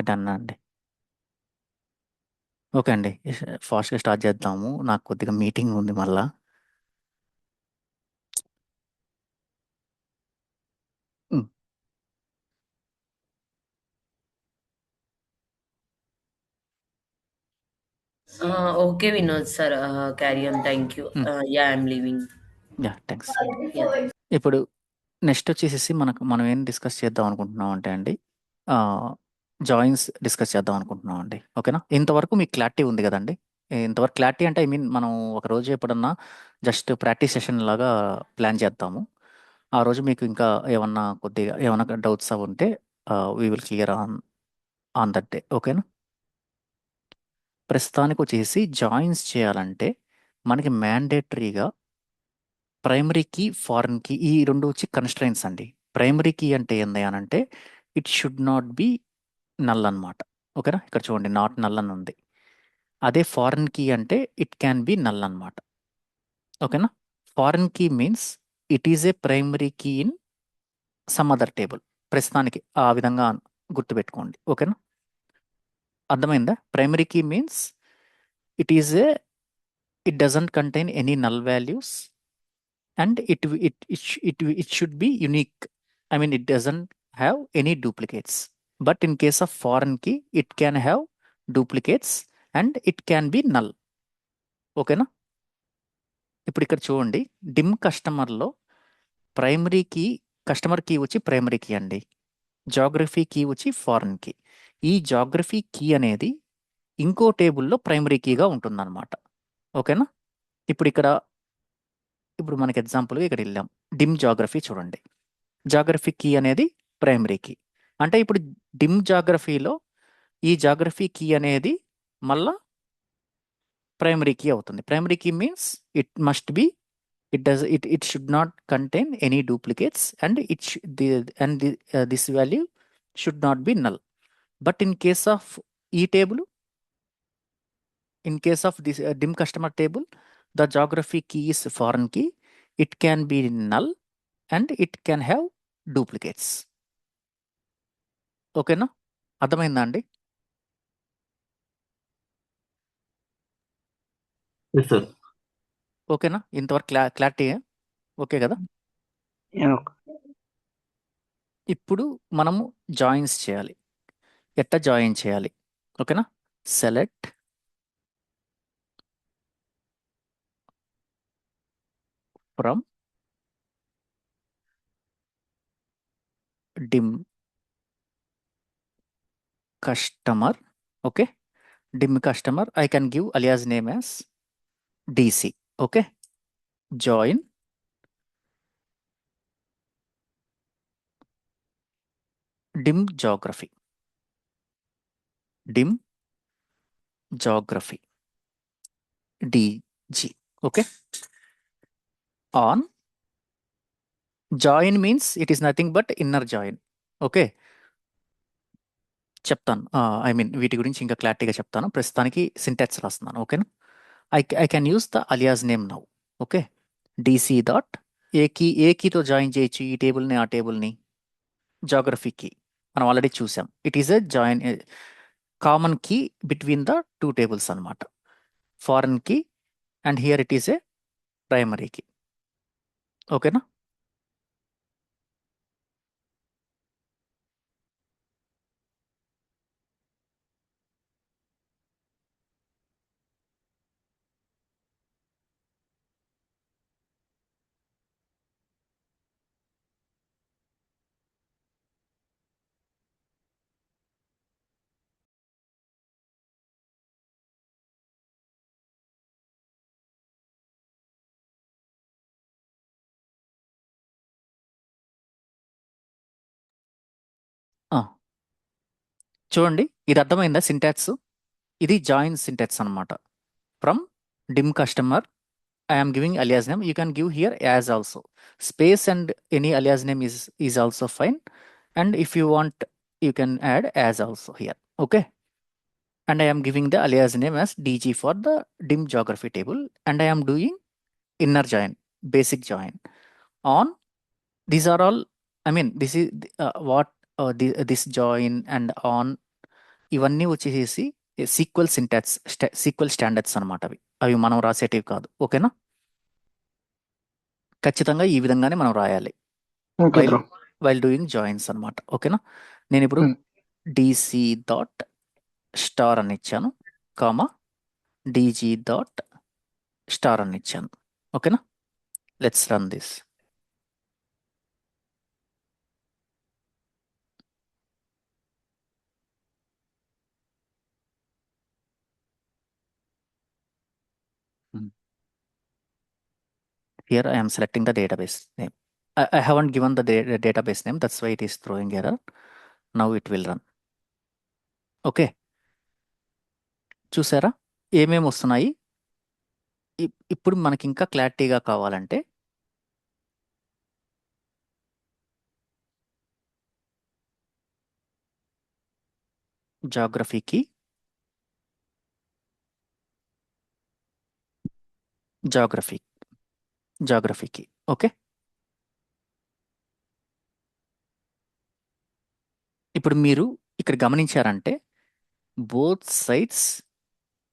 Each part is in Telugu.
డన్ అండి. ఓకే అండి. ఫాస్ట్‌గా స్టార్ట్ చేద్దాము. నాకు కొద్దిగా మీటింగ్ ఉంది మళ్ళా. హ్మ్. Okay, Vinod sir. Carry on. Thank you. హ్మ్. Yeah, I'm leaving. Yeah! Thanks. Yeah. ఇప్పుడు నెక్స్ట్ వచ్చేసేసి మనం ఏం డిస్కస్ చేద్దాం అనుకుంటున్నాం అంటే అండి, జాయిన్స్ డిస్కస్ చేద్దాం అనుకుంటున్నాం అండి. ఓకేనా? ఇంతవరకు మీకు క్లారిటీ ఉంది కదండీ! ఇంతవరకు క్లారిటీ అంటే ఐ మీన్ మనం ఒక రోజు ఎప్పుడన్నా జస్ట్ ప్రాక్టీస్ సెషన్ లాగా ప్లాన్ చేద్దాము. ఆ రోజు మీకు ఇంకా ఏమన్నా కొద్దిగా ఏమన్నా డౌట్స్ అవి ఉంటే we will clear on that day. ఓకేనా? ప్రస్తుతానికొచ్చేసి జాయిన్స్ చేయాలంటే మనకి మ్యాండేటరీగా ప్రైమరీ కీ, ఫారెన్ కీ ఈ 2 వచ్చి కన్‌స్ట్రెయింట్స్ అండి. ప్రైమరీ కీ అంటే ఏంది అనంటే it should not be null అనమాట. ఓకేనా? ఇక్కడ చూడండి నాట్ నల్ అని ఉంది. అదే ఫారెన్ కీ అంటే ఇట్ క్యాన్ బి నల్ అనమాట. ఓకేనా? Foreign key means it is a primary key in some other table. ప్రస్తుతానికి ఆ విధంగా గుర్తుపెట్టుకోండి. ఓకేనా? అర్థమైందా? Primary key means it is a it doesn't contain any null values and it should be unique. I mean, it doesn't have any duplicates. But in case of foreign key, it can have duplicates and it can be null. ఓకేనా? ఇప్పుడు ఇక్కడ చూడండి డిమ్ కస్టమర్లో ప్రైమరీ కీ కస్టమర్ కీ వచ్చి ప్రైమరీ కీ అండి. జాగ్రఫీ కీ వచ్చి ఫారెన్ కీ. ఈ జాగ్రఫీ కీ అనేది ఇంకో టేబుల్లో ప్రైమరీ కీగా ఉంటుందన్నమాట. ఓకేనా? ఇప్పుడు ఇక్కడ ఇప్పుడు మనకి ఎగ్జాంపుల్గా ఇక్కడ వెళ్ళాం. డిమ్ జాగ్రఫీ చూడండి. జాగ్రఫీ కీ అనేది ప్రైమరీ కీ. అంటే ఇప్పుడు డిమ్ జాగ్రఫీలో ఈ జాగ్రఫీ కీ అనేది మళ్ళా ప్రైమరీ కీ అవుతుంది. Primary key means it must be it should not contain any duplicates and this value should not be null. But in case of ఈ table, in case of this dim customer table, the geography key is foreign key. It can be null and it can have duplicates. ఓకేనా? అర్థమైందా అండి? Yes, sir. ఓకేనా? ఇంతవరకు క్లారిటీ ఓకే కదా? Yeah. ఇప్పుడు మనము జాయిన్స్ చేయాలి. ఎట్లా జాయిన్ చేయాలి? ఓకేనా? Select from dim customer. Okay, dim customer I can give alias name as DC. Okay, join dim geography. Dim geography DG. Okay, on join means it is nothing but inner join. Okay, చెప్తాను. ఐ మీన్ వీటి గురించి ఇంకా క్లారిటీగా చెప్తాను. ప్రస్తుతానికి సింటాక్స్ రాస్తున్నాను. ఓకేనా? I can use the alias name now. Okay, DC dot ఏ కీతో జాయిన్ చేయొచ్చు ఈ టేబుల్ని ఆ టేబుల్ని? జాగ్రఫీ కీ మనం ఆల్రెడీ చూసాం. It is a join common key between the two tables అనమాట. Foreign key and here it is a primary key. ఓకేనా? ఆ, చూడండి ఇది అర్థమైందా సింటాక్స్? ఇది జాయిన్ సింటాక్స్ అనమాట. From dim customer I am giving alias name. You can give here as also. Space and any alias name is also fine. And if you want, you can add as also here. Okay. And I am giving the alias name as DG for the dim geography table. And I am doing inner join, basic join on. These are all. I mean, this is what this join and on. ఇవన్నీ వచ్చేసేసి సీక్వెల్ సింటాక్స్ సీక్వెల్ స్టాండర్డ్స్ అనమాట. అవి మనం రాసేటివి కాదు. ఓకేనా? ఖచ్చితంగా ఈ విధంగానే మనం రాయాలి okay while bro. While doing joins అనమాట. ఓకేనా? నేను ఇప్పుడు డీసీ డాట్ స్టార్ అని ఇచ్చాను, కామా డీజీ డాట్ స్టార్ అని ఇచ్చాను. ఓకేనా? Let's run this. Here I am selecting the database name. I haven't given the database name, that's why it is throwing error. Now it will run. Okay, చూసారా ఏమేమి వస్తున్నాయి? ఇప్పుడు మనకి ఇంకా క్లారిటీగా కావాలంటే జాగ్రఫీకి జాగ్రఫీకి ఓకే. ఇప్పుడు మీరు ఇక్కడ గమనించారంటే both sides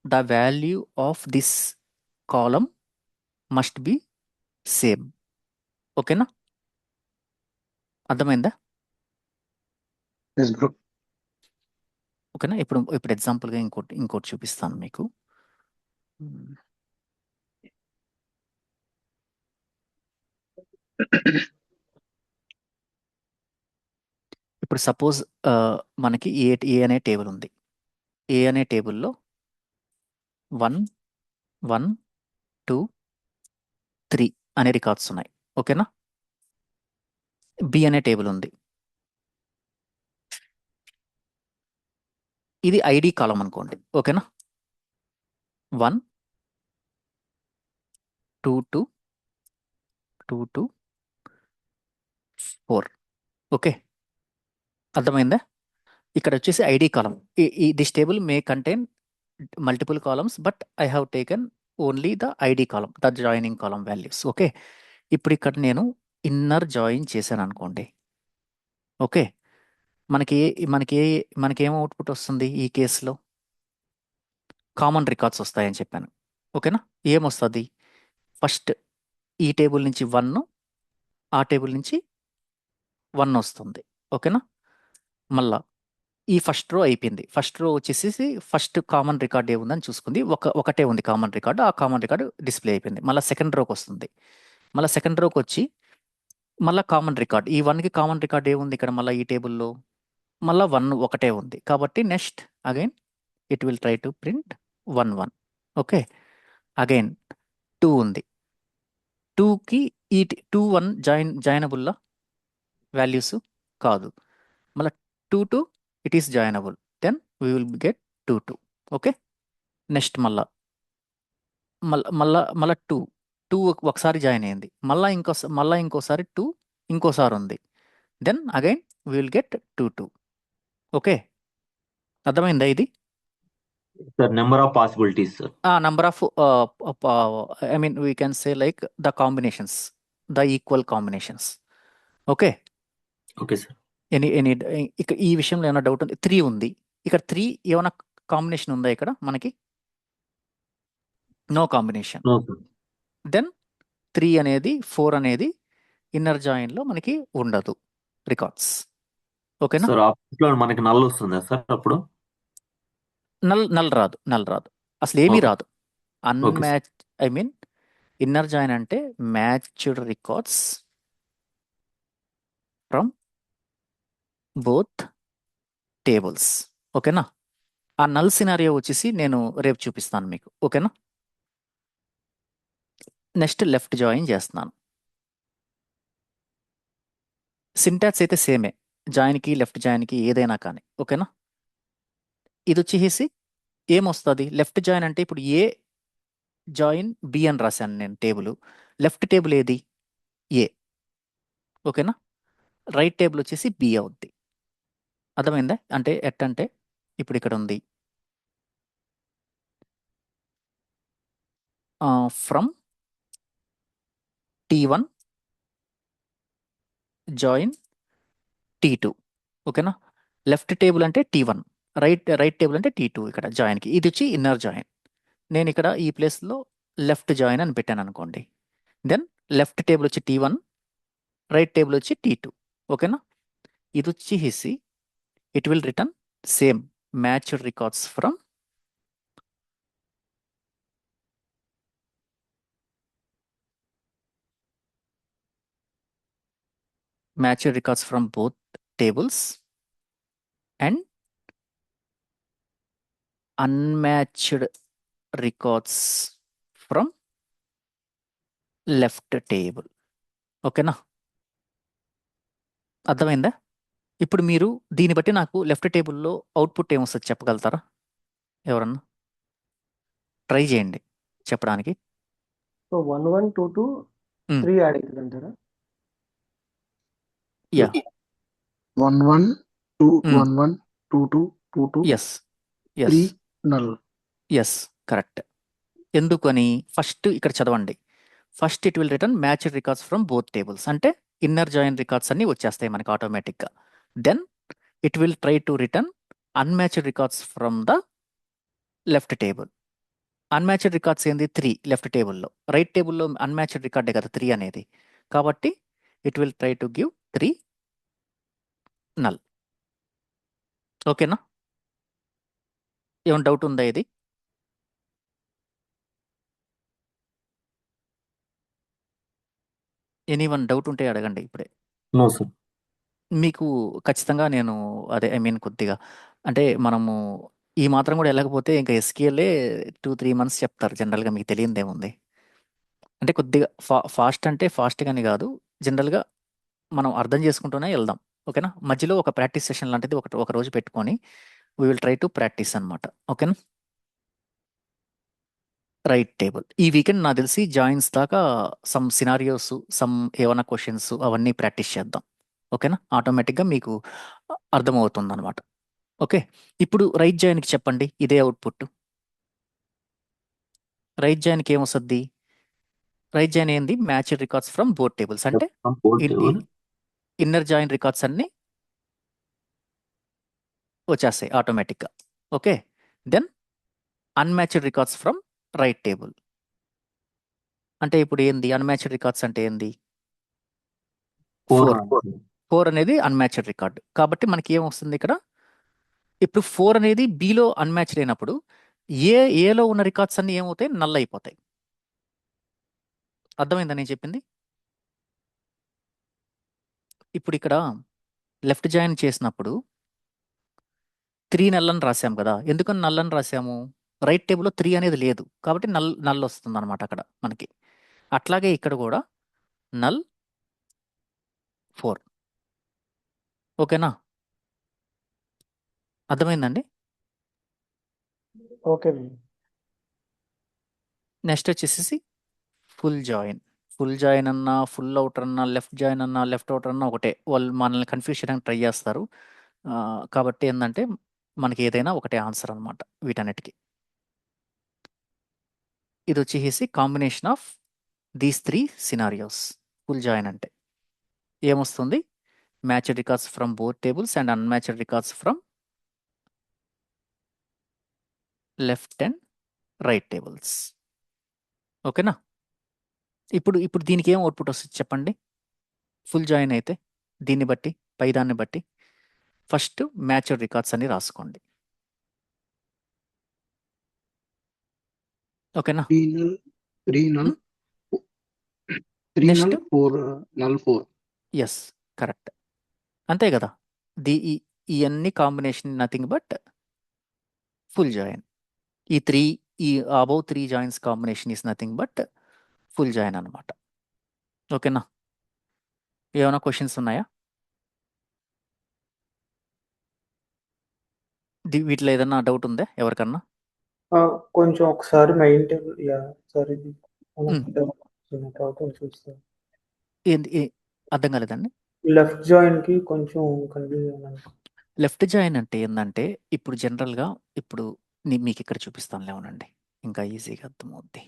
the value of this column must be same. ఓకేనా? అర్థమైందా? Yes bro. ఓకేనా? ఇప్పుడు ఎగ్జాంపుల్గా ఇంకోటి చూపిస్తాను మీకు. ఇప్పుడు సపోజ్ మనకి ఏ అనే టేబుల్ ఉంది. ఏ అనే టేబుల్లో 1 1 2 3 అనే రికార్డ్స్ ఉన్నాయి. ఓకేనా? బి అనే టేబుల్ ఉంది. ఇది ఐడి కాలం అనుకోండి. ఓకేనా? 1 2 2 2 2 4. ఓకే, అర్థమైందా? ఇక్కడ వచ్చేసి ID column. This table May contain multiple columns, but I have taken only the ID column, the joining column values. Okay, ఇప్పుడు ఇక్కడ నేను ఇన్నర్ జాయిన్ చేశాను అనుకోండి. ఓకే, మనకి మనకి మనకేం అవుట్పుట్ వస్తుంది? ఈ కేసులో కామన్ రికార్డ్స్ వస్తాయని చెప్పాను. ఓకేనా? ఏమొస్తుంది? ఫస్ట్ ఈ టేబుల్ నుంచి 1, ఆ టేబుల్ నుంచి 1 వస్తుంది. ఓకేనా? మళ్ళా ఈ ఫస్ట్ రో అయిపోయింది. ఫస్ట్ రో వచ్చేసి ఫస్ట్ కామన్ రికార్డ్ ఏముందని చూసుకుంది. ఒకటే ఉంది కామన్ రికార్డు. ఆ కామన్ రికార్డు డిస్ప్లే అయిపోయింది. మళ్ళీ సెకండ్ రోకి వస్తుంది. మళ్ళీ సెకండ్ రోకి వచ్చి మళ్ళీ కామన్ రికార్డ్. ఈ 1కి కామన్ రికార్డ్ ఏముంది ఇక్కడ? మళ్ళీ ఈ టేబుల్లో మళ్ళీ 1 ఒకటే ఉంది. కాబట్టి next again it will try to print 1 1. Okay, again 2 ఉంది. 2కి ఈ 2 1 జాయినబుల్లా వాల్యూస్ కాదు. మళ్ళీ 2 2 it is joinable. Then we will get 2 2. Okay, next మళ్ళా మళ్ళా మళ్ళా 2 ఒకసారి జాయిన్ అయింది. మళ్ళా ఇంకోసారి 2 ఇంకోసారి ఉంది. Then again we will get 2 2. Okay, అర్థమైందా ఇది? Sir, number of possibilities sir. Number of I mean we can say like the combinations, the equal combinations. Okay, okay sir. Any ఇక్కడ ఈ విషయంలో ఏమైనా డౌట్ ఉంది? 3 ఉంది. ఇక్కడ 3 ఏమైనా కాంబినేషన్ ఉందా ఇక్కడ మనకి? No combination. No sir. Then 3 అనేది 4 అనేది ఇన్నర్ జాయిన్లో మనకి ఉండదు రికార్డ్స్. ఓకేనా? సార్, ఆఫీస్లో మనకి నల్ వస్తుందా సార్ అప్పుడు? నల్ రాదు, అసలు ఏమీ ఓకే. రాదు. Okay sir. Unmatch I mean inner join అంటే matched records from both tables. ఓకేనా? ఆ నల్ సినారియో వచ్చేసి నేను రేపు చూపిస్తాను మీకు. ఓకేనా? నెక్స్ట్ లెఫ్ట్ జాయిన్ చేస్తున్నాను. సింటాక్స్ అయితే సేమే, జాయిన్కి లెఫ్ట్ జాయిన్కి ఏదైనా కానీ. ఓకేనా? ఇది వచ్చేసి ఏమొస్తుంది? లెఫ్ట్ జాయిన్ అంటే ఇప్పుడు ఏ జాయిన్ బి అని రాశాను నేను టేబుల్. లెఫ్ట్ టేబుల్ ఏది? ఏ. ఓకేనా? రైట్ టేబుల్ వచ్చేసి బి అవుద్ది. అర్థమైందా? అంటే ఎట్టంటే ఇప్పుడు ఇక్కడ ఉంది ఫ్రమ్ T1 జాయిన్ T2. ఓకేనా? లెఫ్ట్ టేబుల్ అంటే T1, రైట్ టేబుల్ అంటే T2 ఇక్కడ జాయిన్కి. ఇది వచ్చి ఇన్నర్ జాయిన్. నేను ఇక్కడ ఈ ప్లేస్లో లెఫ్ట్ జాయిన్ అని పెట్టాను అనుకోండి. దెన్ లెఫ్ట్ టేబుల్ వచ్చి T1, రైట్ టేబుల్ వచ్చి T2. ఓకేనా? ఇది వచ్చేసి it will return same matched records from both tables and unmatched records from left table. ఓకేనా? అర్థమైందా? ఇప్పుడు మీరు దీన్ని బట్టి నాకు లెఫ్ట్ టేబుల్లో అవుట్పుట్ ఏమొస్తుంది చెప్పగలుగుతారా ఎవరన్నా? ట్రై చేయండి చెప్పడానికి. సో 1 1 2 2 మ్, 3 యాడ్ అవుతుంది అంటారా? Yeah 1 1 2 hmm, 1 1 2 2 2 2 yes 3 yes null. Yes correct. ఎందుకని? ఫస్ట్ ఇక్కడ చదవండి. First it will return matched records from both tables, అంటే ఇన్నర్ జాయిన్ రికార్డ్స్ అన్ని వచ్చేస్తాయి మనకి ఆటోమేటిక్గా. Then it will try to return unmatched records from the left table. Unmatched records ఏంది? 3 లెఫ్ట్ టేబుల్లో. రైట్ టేబుల్లో అన్మ్యాచ్డ్ రికార్డే కదా 3 అనేది. కాబట్టి it will try to give 3 null. ఓకేనా? ఏమైనా డౌట్ ఉందా ఇది? ఎనీవన్ డౌట్ ఉంటే అడగండి ఇప్పుడే. No sir. మీకు ఖచ్చితంగా నేను అదే ఐ మీన్ కొద్దిగా అంటే మనము ఈ మాత్రం కూడా వెళ్ళకపోతే ఇంకా ఎస్క్యూఎల్ఏ 2-3 మంత్స్ చెప్తారు జనరల్గా. మీకు తెలియదేముంది అంటే కొద్దిగా ఫాస్ట్ అంటే ఫాస్ట్గాని కాదు, జనరల్గా మనం అర్థం చేసుకుంటూనే వెళ్దాం. ఓకేనా? మధ్యలో ఒక ప్రాక్టీస్ సెషన్ లాంటిది ఒక రోజు పెట్టుకొని we will try to practice అనమాట. ఓకేనా? రైట్ టేబుల్ ఈ వీకెండ్ నాకు తెలిసి జాయిన్స్ దాకా సమ్ సినారియోస్, సమ్ ఏమైనా క్వశ్చన్స్ అవన్నీ ప్రాక్టీస్ చేద్దాం. ఓకేనా? ఆటోమేటిక్గా మీకు అర్థమవుతుంది అనమాట. ఓకే, ఇప్పుడు రైట్ జాయిన్కి చెప్పండి ఇదే అవుట్పుట్. రైట్ జాయిన్కి ఏమొస్తుంది? రైట్ జాయిన్ ఏంది? Match records from both tables, అంటే both table inner join records అన్ని వచ్చేస్తాయి ఆటోమేటిక్గా. Okay, then unmatched records from right table, అంటే ఇప్పుడు ఏంది అన్మ్యాచ్డ్ రికార్డ్స్ అంటే ఏంది? 4 4 అనేది అన్మ్యాచ్డ్ రికార్డ్. కాబట్టి మనకి ఏమొస్తుంది ఇక్కడ? ఇప్పుడు 4 అనేది బిలో అన్మ్యాచ్డ్ అయినప్పుడు ఏలో ఉన్న రికార్డ్స్ అన్ని ఏమవుతాయి? నల్ అయిపోతాయి. అర్థమైందా నేను చెప్పింది? ఇప్పుడు ఇక్కడ లెఫ్ట్ జాయిన్ చేసినప్పుడు 3 నల్లని రాసాం కదా. ఎందుకని నల్లని రాసాము? రైట్ టేబుల్లో 3 అనేది లేదు కాబట్టి నల్ వస్తుంది అనమాట అక్కడ మనకి. అట్లాగే ఇక్కడ కూడా నల్ 4. ఓకేనా? అర్థమైందండి? ఓకే. నెక్స్ట్ వచ్చేసి ఫుల్ జాయిన్ అన్నా, ఫుల్ అవుటర్ అన్నా, లెఫ్ట్ జాయిన్ అన్నా, లెఫ్ట్ అవుటర్ అన్నా ఒకటే. వాళ్ళు మనల్ని కన్ఫ్యూజ్ చేయడానికి ట్రై చేస్తారు. కాబట్టి ఏంటంటే మనకి ఏదైనా ఒకటే ఆన్సర్ అనమాట వీటన్నిటికీ. ఇది వచ్చేసి combination of these 3 scenarios. Full join అంటే ఏమొస్తుంది? Matched records from both tables and unmatched records from left and right tables. ఓకేనా? ఇప్పుడు దీనికి ఏం అవుట్పుట్ వస్తుంది చెప్పండి? ఫుల్ జాయిన్ అయితే దీన్ని బట్టి పైదాన్ని బట్టి ఫస్ట్ మ్యాచ్డ్ రికార్డ్స్ అని రాసుకోండి. ఓకేనా? 3 null 3 null Hmm? 3 next null 4 null 4. Yes correct, అంతే కదా. ఇవన్నీ combination nothing but full join. ఈ above 3 joins combination is nothing but full join అనమాట. ఓకేనా? ఏమైనా క్వశ్చన్స్ ఉన్నాయా? వీటిలో ఏదైనా డౌట్ ఉందా ఎవరికన్నా? కొంచెం ఒకసారి మెయిన్ టేబుల్ సారీ Hmm. చూస్తాను. అర్థం కాలేదండి. లెఫ్ట్ జాయిన్ కి కొంచెం కన్ఫ్యూజన్. లెఫ్ట్ జాయిన్ అంటే ఏంటంటే ఇప్పుడు జనరల్గా ఇప్పుడు మీకు ఇక్కడ చూపిస్తాను లేవనండి, ఇంకా ఈజీగా అర్థమవుద్ది.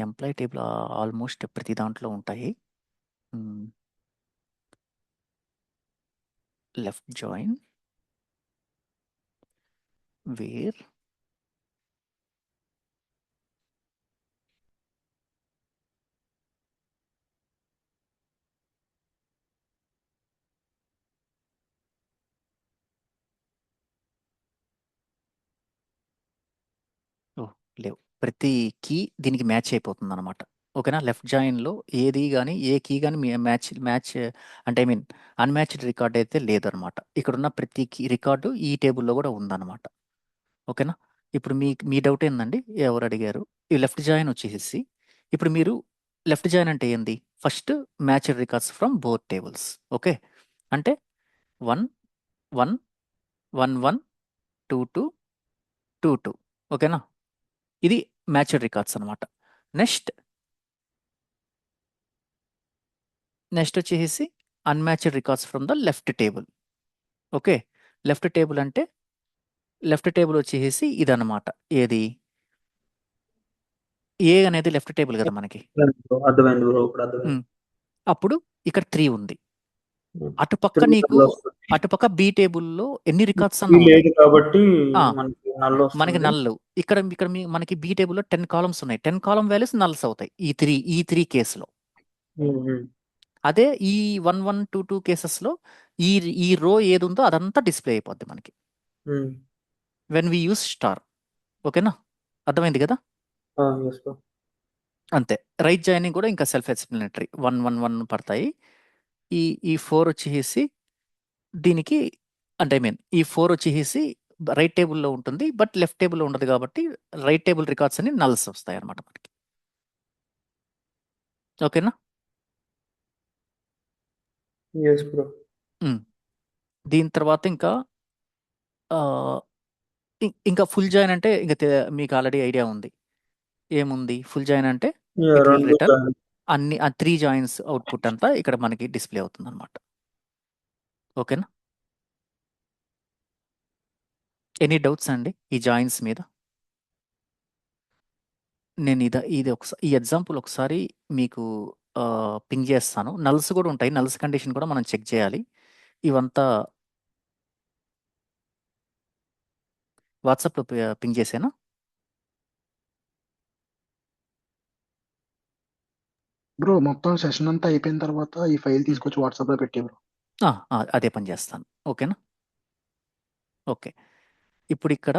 ఎంప్లాయీ టేబుల్ ఆల్మోస్ట్ ప్రతి దాంట్లో ఉంటాయి. left join where లేవు. ప్రతి కీ దీనికి మ్యాచ్ అయిపోతుంది అనమాట. ఓకేనా? లెఫ్ట్ జాయిన్లో ఏది కానీ ఏ కీ కానీ మ్యాచ్ మ్యాచ్ అంటే ఐ మీన్ అన్మ్యాచ్డ్ రికార్డ్ అయితే లేదనమాట. ఇక్కడున్న ప్రతి కీ రికార్డు ఈ టేబుల్లో కూడా ఉందన్నమాట. ఓకేనా? ఇప్పుడు మీ డౌట్ ఏందండి? ఎవరు అడిగారు? ఈ లెఫ్ట్ జాయిన్ వచ్చేసి ఇప్పుడు మీరు లెఫ్ట్ జాయిన్ అంటే ఏంది? First matched records from both tables. Okay, అంటే 1 1 1 1 2 2 2 2. ఓకేనా? ఇది మ్యాచ్డ్ రికార్డ్స్ అనమాట. నెక్స్ట్ వచ్చేసి unmatched records from the left table. Okay, left table అంటే లెఫ్ట్ టేబుల్ వచ్చేసి ఇదన్నమాట. ఏది? ఏ అనేది లెఫ్ట్ టేబుల్ కదా మనకి. అర్థమైంది బ్రో, ఇప్పుడు అర్థమైంది. ఉమ్. అప్పుడు ఇక్కడ 3 ఉంది. ఉమ్. అటుపక్క 3 నీకు నల్ వస్తుంది. అటుపక్క బి టేబుల్లో ఎన్ని రికార్డ్స్ 3 అన్న ఉన్నాయి. లేదు కాబట్టి ఆ, మనకి నల్ మనకి వస్తుంది. నల్లు ఇక్కడ ఇక్కడ మనకి బి టేబుల్లో 10 కాలమ్స్ ఉన్నాయి. 10 కాలమ్ వాల్యూస్ నల్స్ అవుతాయి ఈ త్రీ కేసులో. ఉమ్, ఉమ్, అదే ఈ 1 1 2 2 కేసెస్లో ఈ ఈ రో ఏది ఉందో అదంతా డిస్ప్లే అయిపోద్ది మనకి um. When we use star. ఓకేనా? అర్థమైంది కదా? Yes bro. అంతే. రైట్ జాయినింగ్ కూడా ఇంకా సెల్ఫ్ ఎక్స్ప్లెనేటరీ. 1 1 1 పడతాయి. ఈ ఈ 4 వచ్చేసి దీనికి అంటే ఐ మీన్ ఈ 4 వచ్చేసి రైట్ టేబుల్లో ఉంటుంది, బట్ లెఫ్ట్ టేబుల్లో ఉండదు కాబట్టి రైట్ టేబుల్ రికార్డ్స్ అన్ని నల్స్ వస్తాయి అనమాట మనకి. ఓకేనా? Yes bro. దీని తర్వాత ఇంకా ఇంకా ఫుల్ జాయిన్ అంటే ఇంకా మీకు ఆల్రెడీ ఐడియా ఉంది. ఏముంది ఫుల్ జాయిన్ అంటే? Yeah, ఇట్ విల్ రెండు రిటర్న్ join. అన్ని 3 జాయిన్స్ అవుట్పుట్ అంతా ఇక్కడ మనకి డిస్ప్లే అవుతుంది అనమాట. ఓకేనా? ఎనీ డౌట్స్ అండి ఈ జాయిన్స్ మీద? నేను ఇది ఒకసారి ఈ ఎగ్జాంపుల్ ఒకసారి మీకు పింగ్ చేస్తాను. నల్స్ కూడా ఉంటాయి. నల్స్ కండిషన్ కూడా మనం చెక్ చేయాలి. ఇవంతా వాట్సాప్లో పింగ్ చేసానా? బ్రో మొత్తం సెషన్ అంతా అయిపోయిన తర్వాత ఈ ఫైల్ తీసుకొచ్చి వాట్సాప్ లో పెట్టి బ్రో. అదే పని చేస్తాను. ఓకేనా? ఓకే, ఇప్పుడు ఇక్కడ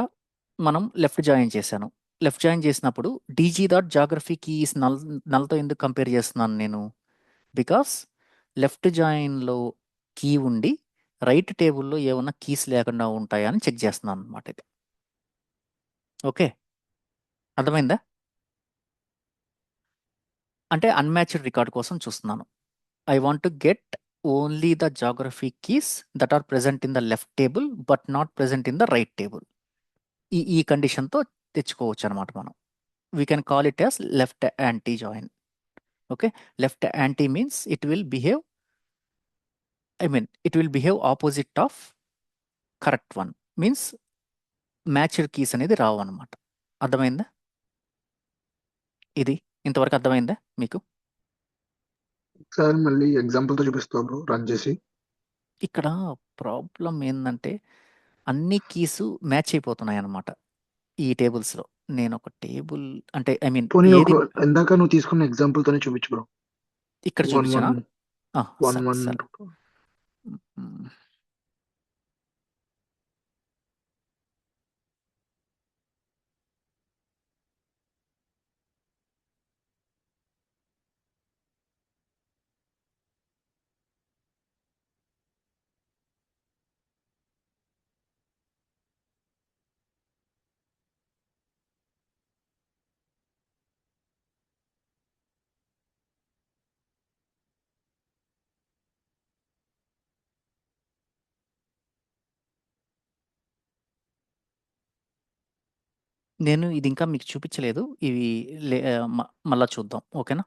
మనం లెఫ్ట్ జాయిన్ చేశాను. లెఫ్ట్ జాయిన్ చేసినప్పుడు dg.geography కీస్ నల్తో ఎందుకు కంపేర్ చేస్తున్నాను నేను? బికాస్ లెఫ్ట్ జాయిన్లో కీ ఉండి రైట్ టేబుల్లో ఏమన్నా కీస్ లేకుండా ఉంటాయా అని చెక్ చేస్తున్నాను అనమాట ఇది. ఓకే, అర్థమైందా? అంటే అన్మ్యాచ్డ్ రికార్డ్ కోసం చూస్తున్నాను. I want to get only the geography keys that are present in the left table but not present in the right table. ఈ కండిషన్తో తెచ్చుకోవచ్చు అనమాట మనం. We can call it as left anti join. Okay, left anti means it will behave opposite of correct one. Means matched keys అనేది రావు అనమాట. అర్థమైందా? ఇది ఇంతవరకు అర్థమైందా మీకు? ఒకసారి మళ్ళీ ఎగ్జాంపుల్ తో చూపిస్తావు బ్రో రన్ చేసి. ఇక్కడ ప్రాబ్లం ఏంటంటే అన్ని కీసు మ్యాచ్ అయిపోతున్నాయి అన్నమాట ఈ టేబుల్స్లో. నేను ఒక టేబుల్ అంటే ఐ మీన్ పోనీ ఏది ఇందాక నువ్వు తీసుకున్న ఎగ్జాంపుల్ తోనే చూపించు బ్రో. ఇక్కడ 1 చూపించనా? 1 సరే 1 సరే. 1 మ్మ్. నేను ఇది ఇంకా మీకు చూపించలేదు. ఇవి మళ్ళా చూద్దాం. ఓకేనా?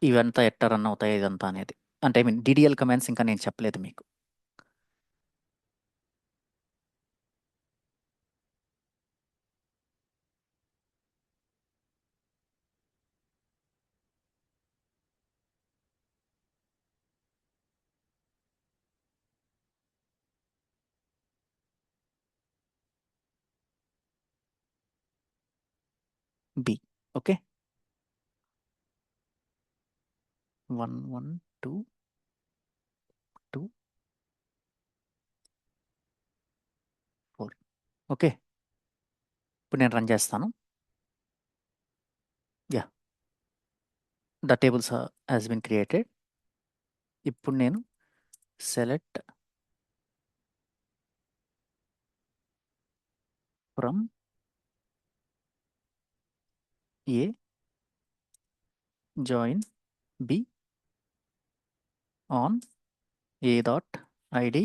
ఇవంతా ఎట్లా రన్ అవుతాయి ఇదంతా అనేది. అంటే ఐ మీన్ డిడిఎల్ కమాండ్స్ ఇంకా నేను చెప్పలేదు మీకు. బి. ఓకే, 1 1 2 2 4. ఓకే, ఇప్పుడు నేను రన్ చేస్తాను. Yeah, the tables has been created. ఇప్పుడు నేను select from A join B on A dot ID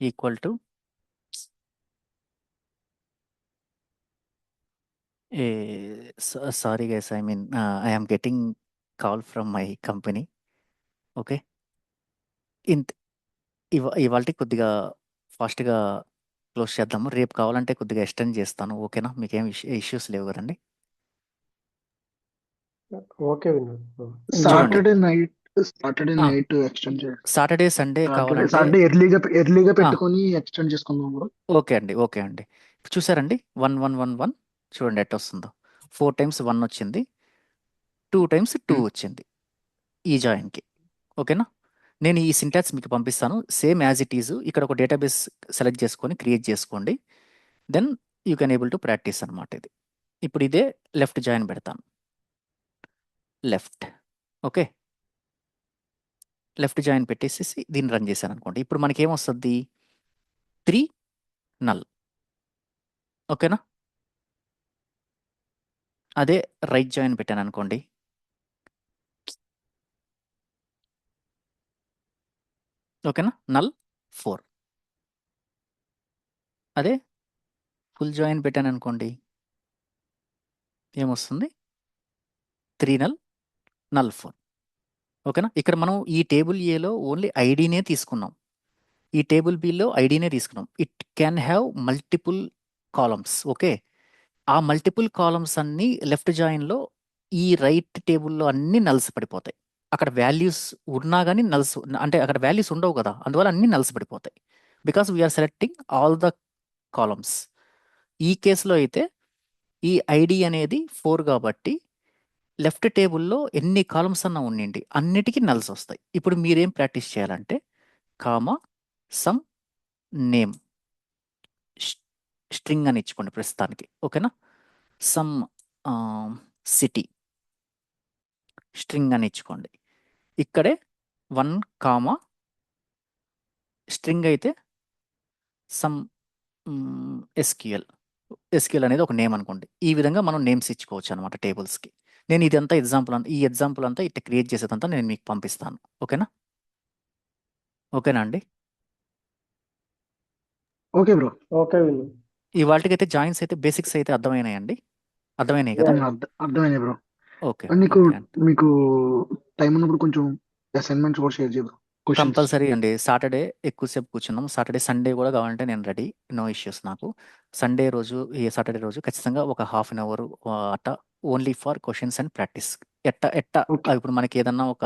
equal to sorry guys, I mean I am getting call from my company. Okay, ఇంత ఇవాళ కొద్దిగా ఫాస్ట్గా క్లోజ్ చేద్దాము. రేపు కావాలంటే కొద్దిగా ఎక్స్టెండ్ చేస్తాను. ఓకేనా, మీకేం ఇష్యూస్ లేవు కదండి? ఓకే వినోద్. సాటర్డే నైట్ ఆ. ఎక్స్టెండ్ చేయండి. సాటర్డే సండే కావాలంటే సాటర్డే ఎర్లీగా పెట్టుకొని ఎక్స్టెండ్ చేసుకుందాం బ్రో. ఓకే అండి. చూసారండి, 1 1 1 1 చూడండి ఎట్ట వస్తుందో. 4 times 1 వచ్చింది, 2 times 2 వచ్చింది ఈ జాయిన్కి. ఓకేనా, నేను ఈ సింటాక్స్ మీకు పంపిస్తాను. Same as it is. ఇక్కడ ఒక డేటాబేస్ సెలెక్ట్ చేసుకొని క్రియేట్ చేసుకోండి. Then you can able to practice అనమాట ఇది. ఇప్పుడు ఇదే లెఫ్ట్ జాయిన్ పెడతాను. లెఫ్ట్. ఓకే, లెఫ్ట్ జాయిన్ పెట్టేసేసి దీన్ని రన్ చేశాను అనుకోండి. ఇప్పుడు మనకి ఏమొస్తుంది? 3 నల్. ఓకేనా, అదే రైట్ జాయిన్ పెట్టాను అనుకోండి. ఓకేనా, నల్ 4. అదే ఫుల్ జాయిన్ పెట్టాను అనుకోండి, ఏమొస్తుంది? 3 నల్ 4. ఓకేనా, ఇక్కడ మనం ఈ టేబుల్ ఏలో ఓన్లీ ఐడినే తీసుకున్నాం, ఈ టేబుల్ బిలో ఐడినే తీసుకున్నాం. It can have multiple columns. Okay, ఆ మల్టిపుల్ కాలమ్స్ అన్నీ లెఫ్ట్ జాయిన్లో ఈ రైట్ టేబుల్లో అన్ని నల్స్ పడిపోతాయి. అక్కడ వాల్యూస్ ఉన్నా కానీ నల్స్, అంటే అక్కడ వాల్యూస్ ఉండవు కదా, అందువల్ల అన్ని నల్స్ పడిపోతాయి. Because we are selecting all the columns. ఈ కేసులో అయితే ఈ ఐడి అనేది 4 కాబట్టి లెఫ్ట్ టేబుల్లో ఎన్ని కాలమ్స్ అన్నా ఉండండి, అన్నిటికీ నల్స్ వస్తాయి. ఇప్పుడు మీరేం ప్రాక్టీస్ చేయాలంటే కామా సమ్ నేమ్ స్ట్రింగ్ అని ఇచ్చుకోండి ప్రస్తుతానికి. ఓకేనా, సమ్ సిటీ స్ట్రింగ్ అని ఇచ్చుకోండి. ఇక్కడే 1 కామా స్ట్రింగ్ అయితే సమ్ ఎస్క్యూఎల్ అనేది ఒక నేమ్ అనుకోండి. ఈ విధంగా మనం నేమ్స్ ఇచ్చుకోవచ్చు అనమాట టేబుల్స్కి. నేను ఇదంతా ఈ ఎగ్జాంపుల్ అంతా ఇట్లా క్రియేట్ చేసేదంతా నేను మీకు పంపిస్తాను. ఓకేనా అండి? Okay bro. ఓకే వినోద్. ఈ వాటికైతే జాయిన్స్ అయితే బేసిక్స్ అయితే అర్థమైనాయండి? అర్థమైనాయి కదా? అర్థమైంది బ్రో. ఓకే, నీకు ఓకే అండి. మీకు టైం ఉన్నప్పుడు కొంచెం అసైన్మెంట్స్ కూడా షేర్ చేయరు. కంపల్సరీ అండి. సాటర్డే ఎక్కువసేపు కూర్చున్నాం. సాటర్డే సండే కూడా కావాలంటే నేను రెడీ, నో ఇష్యూస్ నాకు. సాటర్డే రోజు ఖచ్చితంగా ఒక హాఫ్ అన్ అవర్ అట్ట only for questions and practice. ఎట్ట Okay. ఇప్పుడు మనకి ఏదన్నా ఒక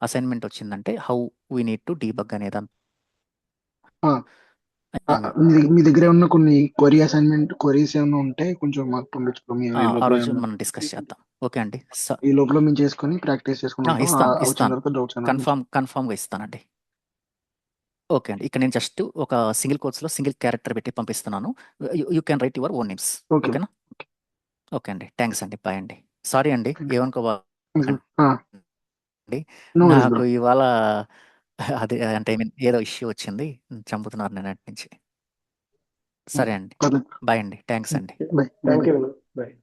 అసైన్మెంట్ వచ్చిందంటే how we need to debug అనేదంతా మీ దగ్గర ఉన్న కొన్ని క్వరీస్ ఏమైనా ఉంటే కొంచెం మాకు పంపించుకో. ఆ రోజు మనం డిస్కస్ చేద్దాం. ఓకే అండి, ఈ లోపల మేము చేసుకొని ప్రాక్టీస్ చేసుకుంటాం. ఇస్తాను. డౌట్స్ కన్ఫామ్గా ఇస్తానండి. ఓకే అండి, ఇక్కడ నేను జస్ట్ ఒక సింగిల్ కోట్స్లో సింగిల్ క్యారెక్టర్ పెట్టి పంపిస్తున్నాను. You can write your own names. Okay. ఓకేనా? ఓకే అండి, థ్యాంక్స్ అండి, బాయ్ అండి. సారీ అండి, ఏమనుకోవాలి. నాకు ఇవాళ అదే అంటే ఏదో ఇష్యూ వచ్చింది, చంపుతున్నారు నేను అటు నుంచి. సరే అండి, బాయ్ అండి, థ్యాంక్స్ అండి. Bye. Thank you Vinod. Bye.